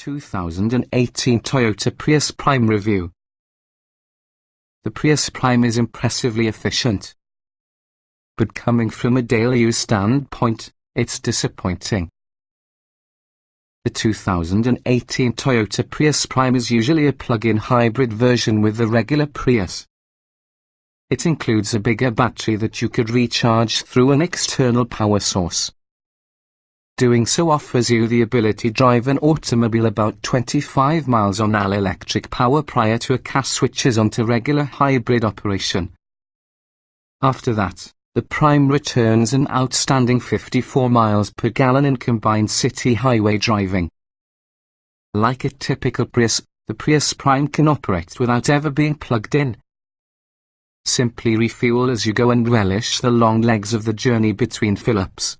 2018 Toyota Prius Prime review. The Prius Prime is impressively efficient. But coming from a daily use standpoint, it's disappointing. The 2018 Toyota Prius Prime is usually a plug-in hybrid version with the regular Prius. It includes a bigger battery that you could recharge through an external power source. Doing so offers you the ability to drive an automobile about 25 miles on all-electric power prior to a car switches onto regular hybrid operation. After that, the Prime returns an outstanding 54 miles per gallon in combined city highway driving. Like a typical Prius, the Prius Prime can operate without ever being plugged in. Simply refuel as you go and relish the long legs of the journey between fill-ups.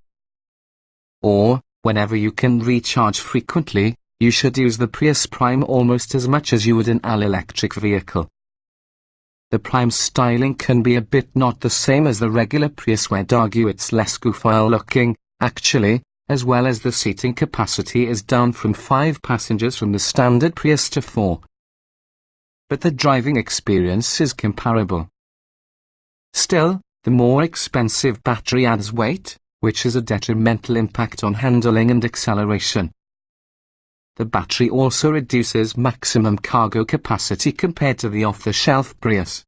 Or, whenever you can recharge frequently, you should use the Prius Prime almost as much as you would an all-electric vehicle. The Prime's styling can be a bit not the same as the regular Prius, where I'd argue it's less goofy looking, actually, as well as the seating capacity is down from 5 passengers from the standard Prius to 4. But the driving experience is comparable. Still, the more expensive battery adds weight, which has a detrimental impact on handling and acceleration. The battery also reduces maximum cargo capacity compared to the off-the-shelf Prius.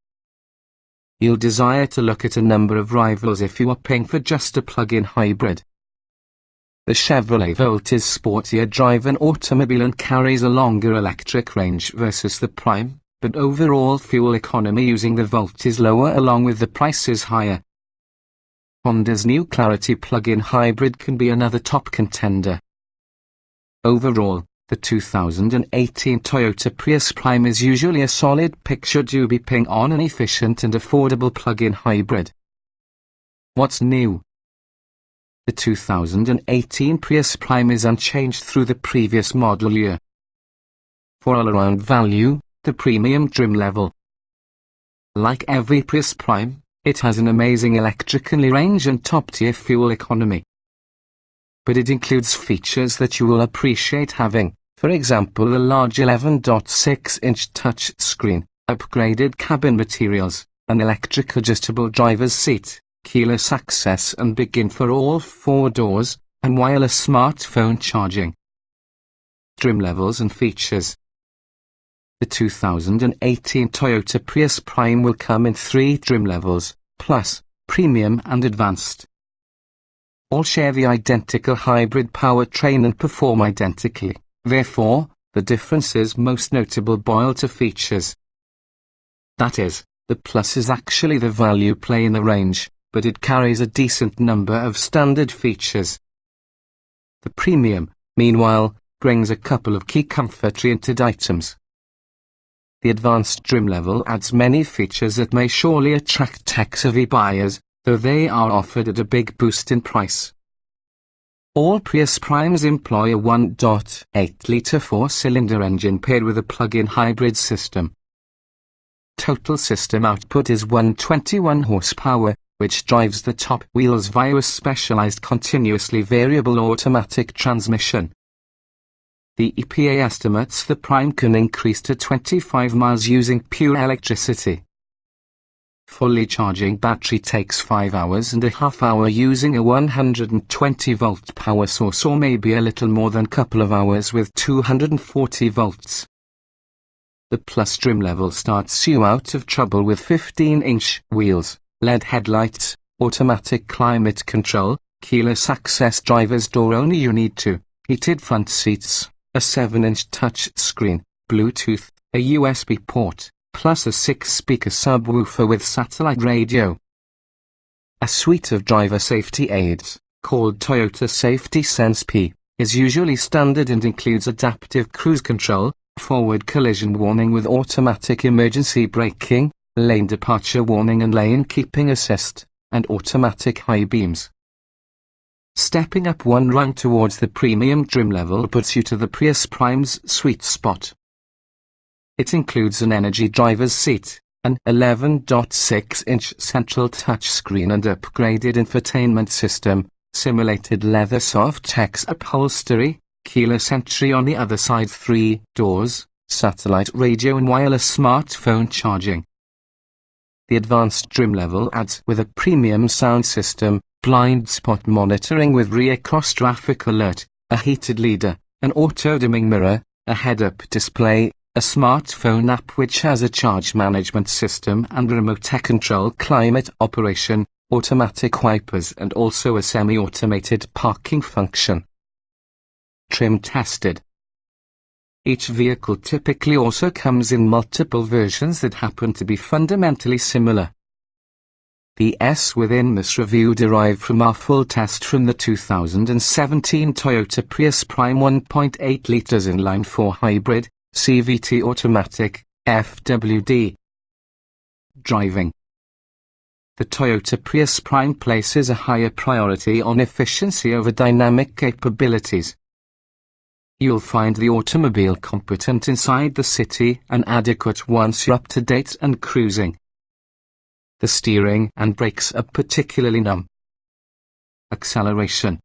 You'll desire to look at a number of rivals if you are paying for just a plug-in hybrid. The Chevrolet Volt is sportier drive-in automobile and carries a longer electric range versus the Prime, but overall fuel economy using the Volt is lower along with the price is higher. Honda's new Clarity plug-in hybrid can be another top contender. Overall, the 2018 Toyota Prius Prime is usually a solid pick should you be paying on an efficient and affordable plug-in hybrid. What's new? The 2018 Prius Prime is unchanged through the previous model year. For all-around value, the premium trim level. Like every Prius Prime, it has an amazing electrical range and top-tier fuel economy. But it includes features that you will appreciate having, for example the large 11.6-inch touch screen, upgraded cabin materials, an electric adjustable driver's seat, keyless access and begin for all 4 doors, and wireless smartphone charging. Trim levels and features. The 2018 Toyota Prius Prime will come in 3 trim levels, Plus, Premium and Advanced. All share the identical hybrid powertrain and perform identically, therefore, the differences most notable boil to features. That is, the Plus is actually the value play in the range, but it carries a decent number of standard features. The Premium, meanwhile, brings a couple of key comfort-oriented items. The advanced trim level adds many features that may surely attract tech-savvy buyers, though they are offered at a big boost in price. All Prius Primes employ a 1.8-litre 4-cylinder engine paired with a plug-in hybrid system. Total system output is 121 horsepower, which drives the top wheels via a specialized continuously variable automatic transmission. The EPA estimates the Prime can increase to 25 miles using pure electricity. Fully charging battery takes 5 hours and a half hour using a 120-volt power source, or maybe a little more than couple of hours with 240 volts. The Plus trim level starts you out of trouble with 15-inch wheels, LED headlights, automatic climate control, keyless access driver's door only you need to, heated front seats, a 7-inch touch screen, Bluetooth, a USB port, plus a 6-speaker subwoofer with satellite radio. A suite of driver safety aids, called Toyota Safety Sense P, is usually standard and includes adaptive cruise control, forward collision warning with automatic emergency braking, lane departure warning and lane keeping assist, and automatic high beams. Stepping up one rung towards the premium trim level puts you to the Prius Prime's sweet spot. It includes an energy driver's seat, an 11.6-inch central touchscreen and upgraded infotainment system, simulated leather soft-tex upholstery, keyless entry on the other side, 3 doors, satellite radio and wireless smartphone charging. The advanced trim level adds with a premium sound system, blind spot monitoring with rear cross traffic alert, a heated leader, an auto-dimming mirror, a head-up display, a smartphone app which has a charge management system and remote control climate operation, automatic wipers and also a semi-automated parking function. Trim tested. Each vehicle typically also comes in multiple versions that happen to be fundamentally similar. The S within this review derived from our full test from the 2017 Toyota Prius Prime 1.8 litres inline-4 hybrid, CVT automatic, FWD. Driving. The Toyota Prius Prime places a higher priority on efficiency over dynamic capabilities. You'll find the automobile competent inside the city and adequate once you're up to date and cruising. The steering and brakes are particularly numb. Acceleration.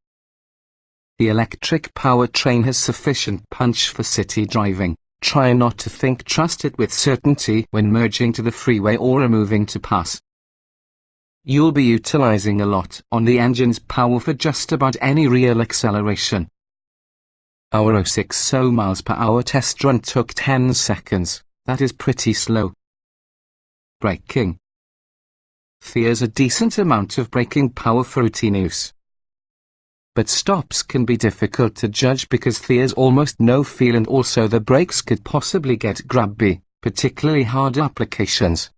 The electric powertrain has sufficient punch for city driving. Try not to think, trust it with certainty when merging to the freeway or moving to pass. You'll be utilizing a lot on the engine's power for just about any real acceleration. Our 060 mph test run took 10 seconds, that is pretty slow. Braking. There's a decent amount of braking power for routine use. But stops can be difficult to judge because there's almost no feel and also the brakes could possibly get grabby, particularly hard applications.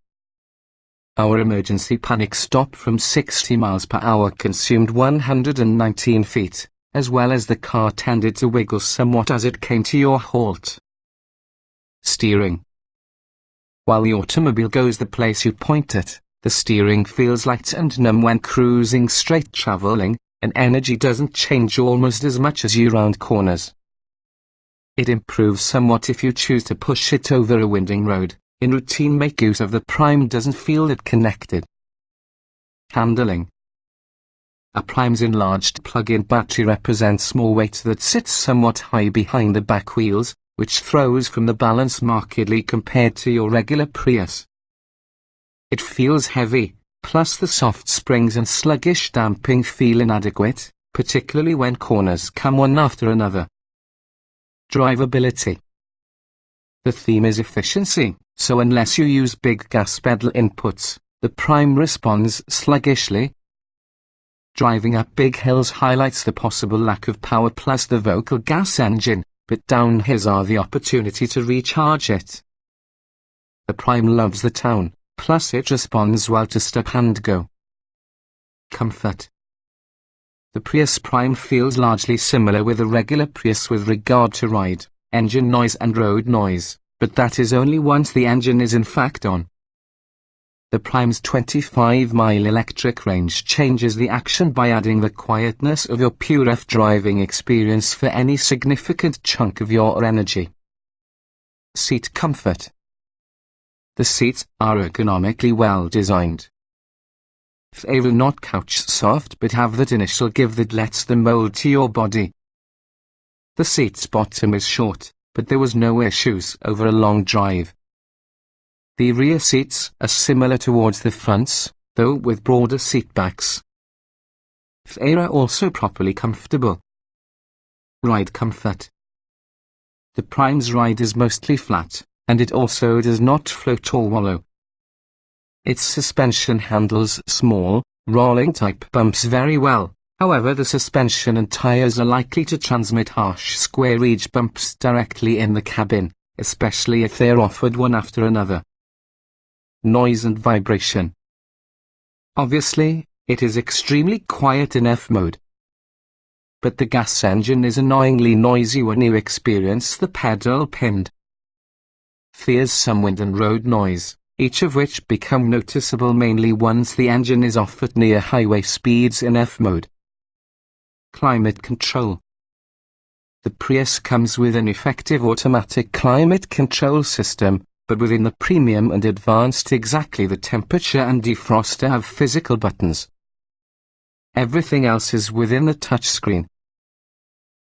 Our emergency panic stop from 60 mph consumed 119 feet, as well as the car tended to wiggle somewhat as it came to your halt. Steering. While the automobile goes the place you point it, the steering feels light and numb when cruising straight traveling, and energy doesn't change almost as much as you round corners. It improves somewhat if you choose to push it over a winding road. In routine make use of the Prime doesn't feel that connected. Handling. A Prime's enlarged plug-in battery represents more weight that sits somewhat high behind the back wheels, which throws from the balance markedly compared to your regular Prius. It feels heavy, plus the soft springs and sluggish damping feel inadequate, particularly when corners come one after another. Drivability. The theme is efficiency, so unless you use big gas pedal inputs, the Prime responds sluggishly. Driving up big hills highlights the possible lack of power plus the vocal gas engine, but downhills are the opportunity to recharge it. The Prime loves the town, plus it responds well to stop and go. Comfort. The Prius Prime feels largely similar with a regular Prius with regard to ride, engine noise and road noise, but that is only once the engine is in fact on. The Prime's 25-mile electric range changes the action by adding the quietness of your pure F driving experience for any significant chunk of your energy. Seat comfort. The seats are ergonomically well designed. They are not couch soft but have that initial give that lets them mold to your body. The seat's bottom is short, but there was no issues over a long drive. The rear seats are similar towards the fronts, though with broader seatbacks. They are also properly comfortable. Ride comfort. The Prime's ride is mostly flat, and it also does not float or wallow. Its suspension handles small, rolling-type bumps very well, however the suspension and tires are likely to transmit harsh square-edge bumps directly in the cabin, especially if they are offered one after another. Noise and vibration. Obviously, it is extremely quiet in F mode. But the gas engine is annoyingly noisy when you experience the pedal pinned. There's some wind and road noise, each of which become noticeable mainly once the engine is off at near highway speeds in F mode. Climate control. The Prius comes with an effective automatic climate control system, but within the premium and advanced exactly the temperature and defroster have physical buttons. Everything else is within the touchscreen.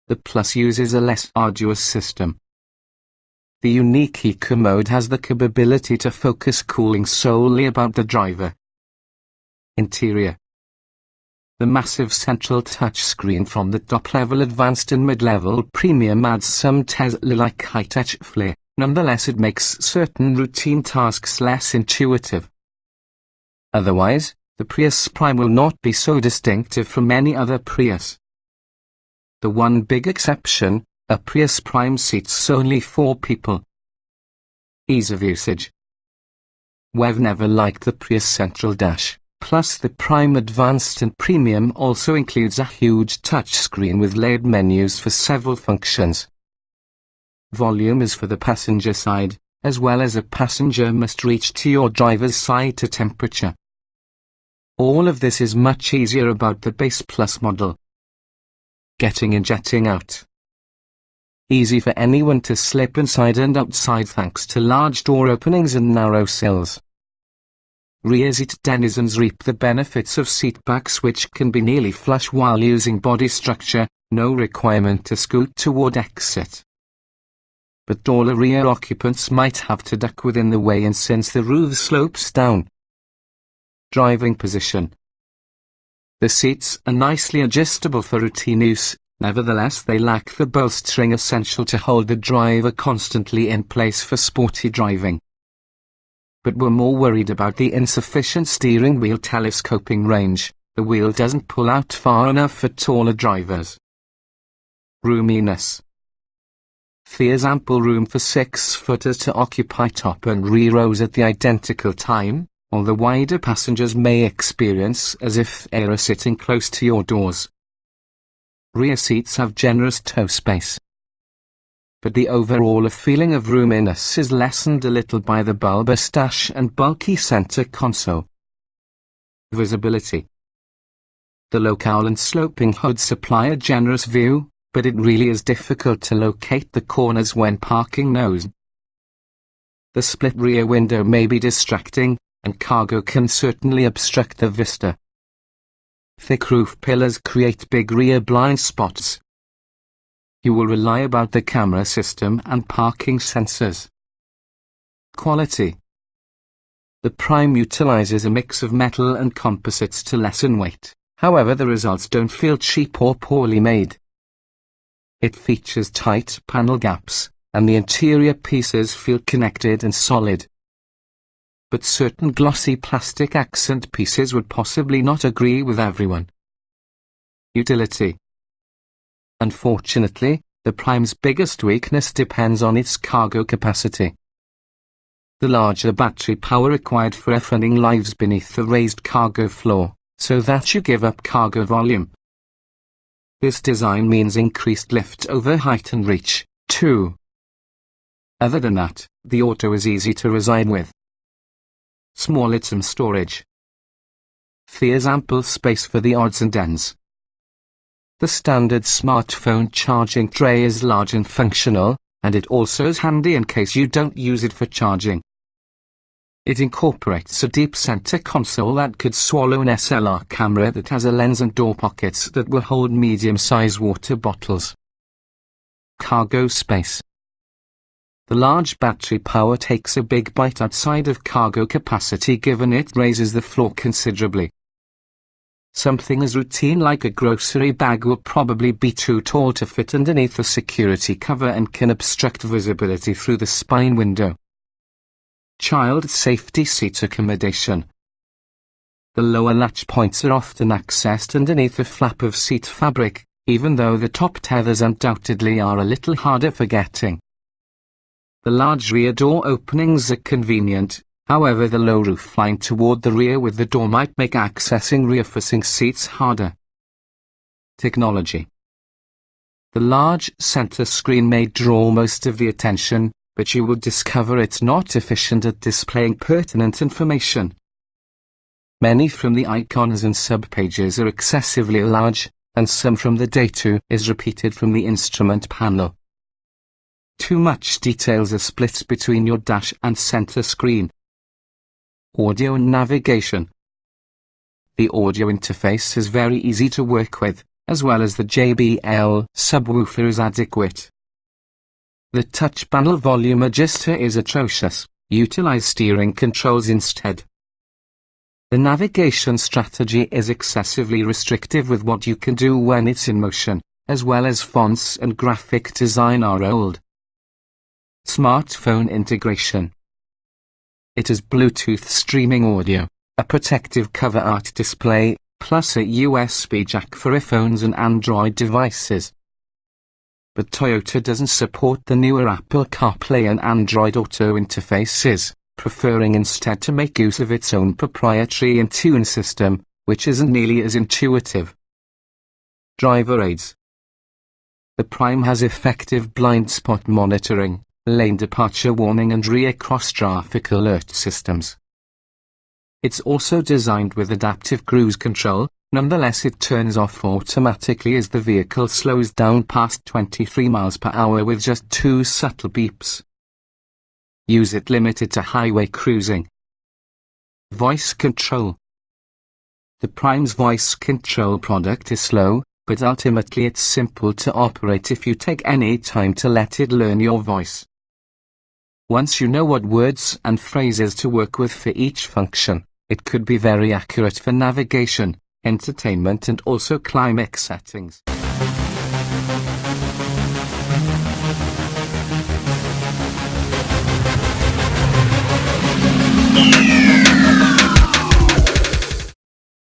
the Plus uses a less arduous system. The unique Eco mode has the capability to focus cooling solely about the driver. Interior. The massive central touchscreen from the top-level Advanced and mid-level Premium adds some Tesla-like high-tech flair. Nonetheless, it makes certain routine tasks less intuitive. Otherwise, the Prius Prime will not be so distinctive from any other Prius. The one big exception, a Prius Prime seats only 4 people. Ease of usage. We've never liked the Prius central dash, plus the Prime Advanced and Premium also includes a huge touchscreen with layered menus for several functions. Volume is for the passenger side, as well as a passenger must reach to your driver's side to temperature. All of this is much easier about the base Plus model. Getting in, jetting out. Easy for anyone to slip inside and outside thanks to large door openings and narrow sills. Rear seat denizens reap the benefits of seatbacks which can be nearly flush while using body structure, no requirement to scoot toward exit. But taller rear occupants might have to duck within the way in since the roof slopes down. Driving position. The seats are nicely adjustable for routine use, nevertheless they lack the bolstering essential to hold the driver constantly in place for sporty driving. But we're more worried about the insufficient steering wheel telescoping range. The wheel doesn't pull out far enough for taller drivers. Roominess. There's ample room for 6-footers to occupy top and rear rows at the identical time, although wider passengers may experience as if they are sitting close to your doors. Rear seats have generous toe space. But the overall feeling of roominess is lessened a little by the bulbous dash and bulky center console. Visibility. The low-cowl and sloping hood supply a generous view, but it really is difficult to locate the corners when parking nose. The split rear window may be distracting, and cargo can certainly obstruct the vista. Thick roof pillars create big rear blind spots. You will rely about the camera system and parking sensors. Quality. The Prime utilizes a mix of metal and composites to lessen weight, however the results don't feel cheap or poorly made. It features tight panel gaps, and the interior pieces feel connected and solid. But certain glossy plastic accent pieces would possibly not agree with everyone. Utility. Unfortunately, the Prime's biggest weakness depends on its cargo capacity. The larger battery power required for funding lies beneath the raised cargo floor, so that you give up cargo volume. This design means increased lift over height and reach, too. Other than that, the auto is easy to reside with. Small item storage. There's ample space for the odds and ends. The standard smartphone charging tray is large and functional, and it also is handy in case you don't use it for charging. It incorporates a deep center console that could swallow an SLR camera that has a lens and door pockets that will hold medium-sized water bottles. Cargo space. The large battery power takes a big bite outside of cargo capacity given it raises the floor considerably. Something as routine like a grocery bag will probably be too tall to fit underneath the security cover and can obstruct visibility through the spine window. Child safety seat accommodation. The lower latch points are often accessed underneath a flap of seat fabric, even though the top tethers undoubtedly are a little harder for getting. The large rear door openings are convenient, however the low roof line toward the rear with the door might make accessing rear-facing seats harder. Technology. The large center screen may draw most of the attention, but you will discover it's not efficient at displaying pertinent information. Many from the icons and subpages are excessively large, and some from the data is repeated from the instrument panel. Too much details are split between your dash and center screen. Audio and navigation. The audio interface is very easy to work with, as well as the JBL subwoofer is adequate. The touch panel volume adjuster is atrocious. Utilize steering controls instead. The navigation strategy is excessively restrictive with what you can do when it's in motion, as well as fonts and graphic design are old. Smartphone integration. It has Bluetooth streaming audio, a protective cover art display, plus a USB jack for iPhones and Android devices. But Toyota doesn't support the newer Apple CarPlay and Android Auto interfaces, preferring instead to make use of its own proprietary Intune system, which isn't nearly as intuitive. Driver aids. The Prime has effective blind spot monitoring, lane departure warning and rear cross-traffic alert systems. It's also designed with adaptive cruise control. Nonetheless, it turns off automatically as the vehicle slows down past 23 miles per hour with just 2 subtle beeps. Use it limited to highway cruising. Voice control. The Prime's voice control product is slow, but ultimately it's simple to operate if you take any time to let it learn your voice. Once you know what words and phrases to work with for each function, it could be very accurate for navigation, entertainment and also climate settings.